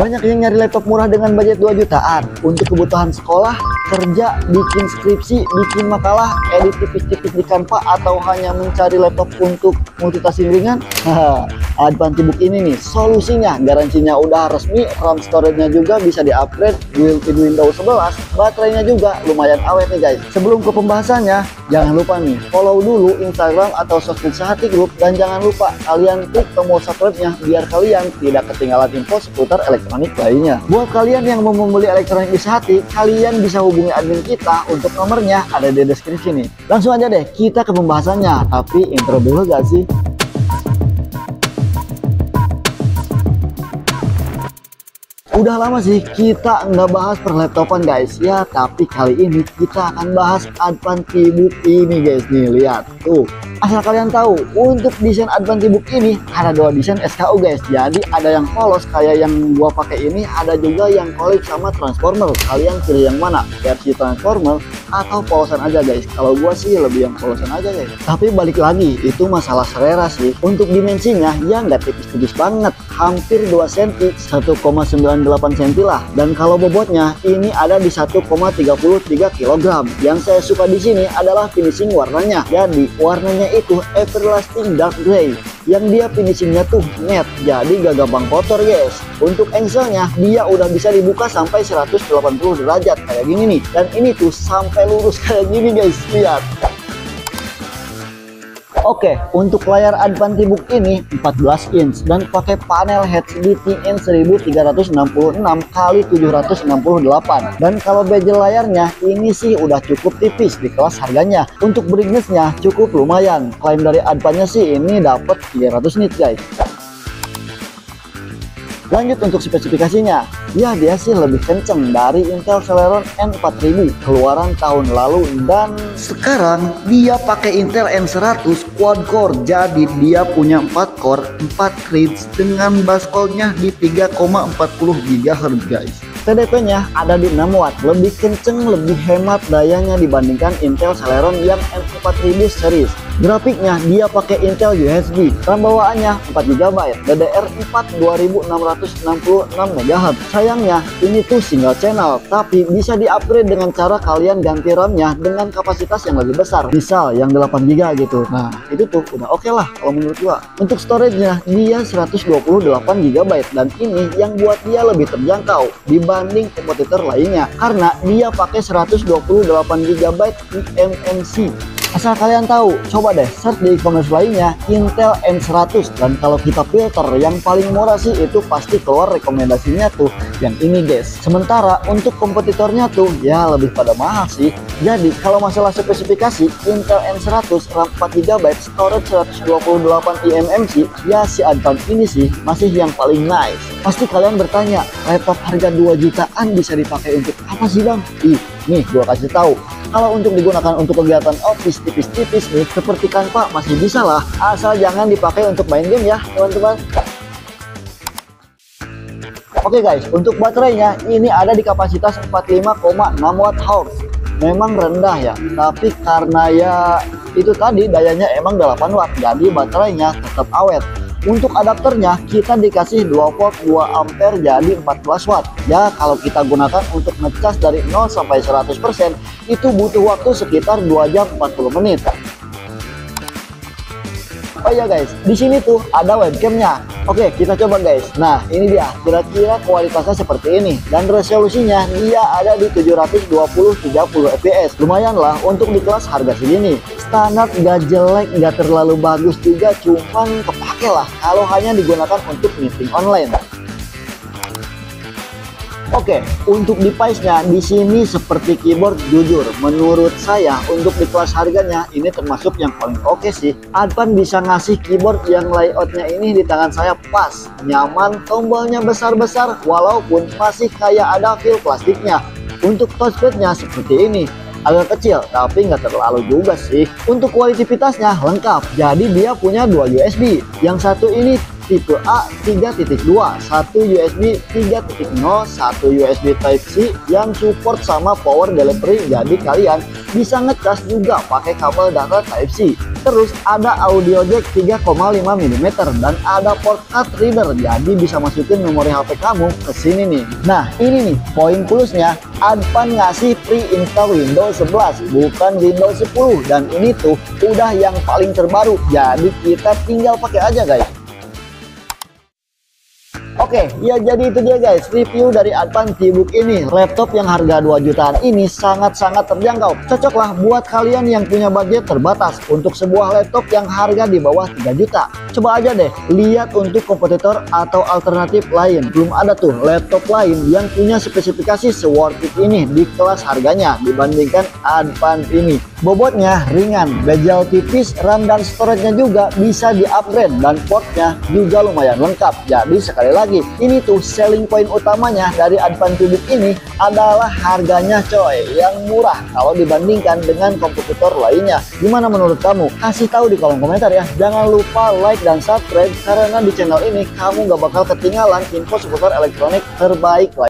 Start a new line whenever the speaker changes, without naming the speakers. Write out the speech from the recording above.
Banyak yang nyari laptop murah dengan budget 2 jutaan untuk kebutuhan sekolah, kerja, bikin skripsi, bikin makalah, edit tipis-tipis di Canva, atau hanya mencari laptop untuk multitasking ringan. Advantibook ini nih solusinya. Garansinya udah resmi, RAM storage-nya juga bisa di-upgrade, built-in Windows 11, baterainya juga lumayan awet nih guys. Sebelum ke pembahasannya, jangan lupa nih follow dulu Instagram atau sosmed Sehati Group, dan jangan lupa kalian klik tombol subscribe-nya biar kalian tidak ketinggalan info seputar elektronik lainnya. Buat kalian yang mau membeli elektronik di Sehati, kalian bisa hubungi admin kita, untuk nomornya ada di deskripsi nih. Langsung aja deh kita ke pembahasannya, tapi intro dulu gak sih? Udah lama sih kita nggak bahas perlaptopan guys ya, tapi kali ini kita akan bahas Advantibook ini guys. Nih lihat tuh, asal kalian tahu, untuk desain Advantibook ini ada 2 desain SKU guys. Jadi ada yang polos kayak yang gua pakai ini, ada juga yang collab sama transformer. Kalian pilih yang mana, versi transformer atau polosan aja guys? Kalau gua sih lebih yang polosan aja guys. Tapi balik lagi, itu masalah selera sih. Untuk dimensinya ya nggak tipis-tipis banget, hampir 2 cm, 1,98 cm lah. Dan kalau bobotnya ini ada di 1,33 kg. Yang saya suka di sini adalah finishing warnanya. Jadi warnanya itu everlasting dark gray, yang dia finishingnya tuh matte, jadi gak gampang kotor guys. Untuk angle-nya dia udah bisa dibuka sampai 180 derajat kayak gini nih, dan ini tuh sampai lurus kayak gini guys, lihat. Oke, untuk layar Advantibook ini 14 inch dan pakai panel HDR TN 1366 x 768. Dan kalau bezel layarnya ini sih udah cukup tipis di kelas harganya. Untuk brightness-nya cukup lumayan. Klaim dari Advan-nya sih ini dapat 300 nits guys. Lanjut untuk spesifikasinya, ya dia sih lebih kenceng dari Intel Celeron N4000 keluaran tahun lalu, dan sekarang dia pakai Intel N100 quad core. Jadi dia punya 4 core, 4 threads dengan bus clock-nya di 3,40 GHz guys. TDP-nya ada di 6 watt, lebih kenceng, lebih hemat dayanya dibandingkan Intel Celeron yang N4000 series. Grafiknya dia pakai Intel UHD, RAM bawaannya 4 GB, DDR4 2666 MHz. Sayangnya ini tuh single channel, tapi bisa di-upgrade dengan cara kalian ganti RAM-nya dengan kapasitas yang lebih besar, misal yang 8 GB gitu. Nah itu tuh udah oke lah kalau menurut gua. Untuk storage-nya dia 128 GB, dan ini yang buat dia lebih terjangkau dibanding kompetitor lainnya karena dia pakai 128 GB eMMC. Asal kalian tahu, coba deh search di e-commerce lainnya Intel N100, dan kalau kita filter yang paling murah sih itu pasti keluar rekomendasinya tuh yang ini guys. Sementara untuk kompetitornya tuh ya lebih pada mahal sih. Jadi kalau masalah spesifikasi, Intel N100 RAM 4 GB, storage 128 eMMC, ya si Advan ini sih masih yang paling nice. Pasti kalian bertanya, laptop harga 2 jutaan bisa dipakai untuk apa sih bang? Nih gua kasih tahu. Kalau untuk digunakan untuk kegiatan office tipis-tipis nih seperti Canva masih bisa lah, asal jangan dipakai untuk main game ya teman-teman. Oke guys, untuk baterainya ini ada di kapasitas 45,6 Wh. Memang rendah ya, tapi karena ya itu tadi dayanya emang 8 watt, jadi baterainya tetap awet. Untuk adapternya kita dikasih 2 volt 2 ampere jadi 14 watt. Ya kalau kita gunakan untuk ngecas dari 0 sampai 100% itu butuh waktu sekitar 2 jam 40 menit. Oh ya guys, di sini tuh ada webcamnya. Oke, kita coba guys. Nah ini dia, kira-kira kualitasnya seperti ini, dan resolusinya dia ada di 720x30 fps. Lumayan lah untuk di kelas harga segini. Standar gak jelek, gak terlalu bagus juga, cuman kepake lah kalau hanya digunakan untuk meeting online. Oke, untuk device-nya di sini seperti keyboard, jujur menurut saya untuk di kelas harganya ini termasuk yang paling oke sih. Advan bisa ngasih keyboard yang layoutnya ini di tangan saya pas, nyaman, tombolnya besar-besar walaupun masih kayak ada feel plastiknya. Untuk touchpad-nya seperti ini, agak kecil tapi nggak terlalu juga sih. Untuk kualitasnya lengkap, jadi dia punya 2 USB. Yang satu ini tipe A 3.2, satu USB 3.0, satu USB Type C yang support sama power delivery, jadi kalian bisa ngecas juga pakai kabel data Type C. Terus ada audio jack 3,5 mm dan ada port card reader, jadi bisa masukin memori HP kamu ke sini nih. Nah ini nih poin plusnya, Advan ngasih pre-install Windows 11 bukan Windows 10, dan ini tuh udah yang paling terbaru, jadi kita tinggal pakai aja guys. Oke, ya jadi itu dia guys review dari Advan T-Book ini. Laptop yang harga 2 jutaan ini sangat-sangat terjangkau. Cocoklah buat kalian yang punya budget terbatas untuk sebuah laptop yang harga di bawah 3 juta. Coba aja deh lihat untuk kompetitor atau alternatif lain. Belum ada tuh laptop lain yang punya spesifikasi se-worth it ini di kelas harganya dibandingkan Advan ini. Bobotnya ringan, bezel tipis, RAM dan storage-nya juga bisa di-upgrade, dan portnya juga lumayan lengkap. Jadi sekali lagi, ini tuh selling point utamanya dari Advan T-Book ini adalah harganya coy, yang murah kalau dibandingkan dengan kompetitor lainnya. Gimana menurut kamu? Kasih tahu di kolom komentar ya. Jangan lupa like dan subscribe, karena di channel ini kamu gak bakal ketinggalan info seputar elektronik terbaik lain.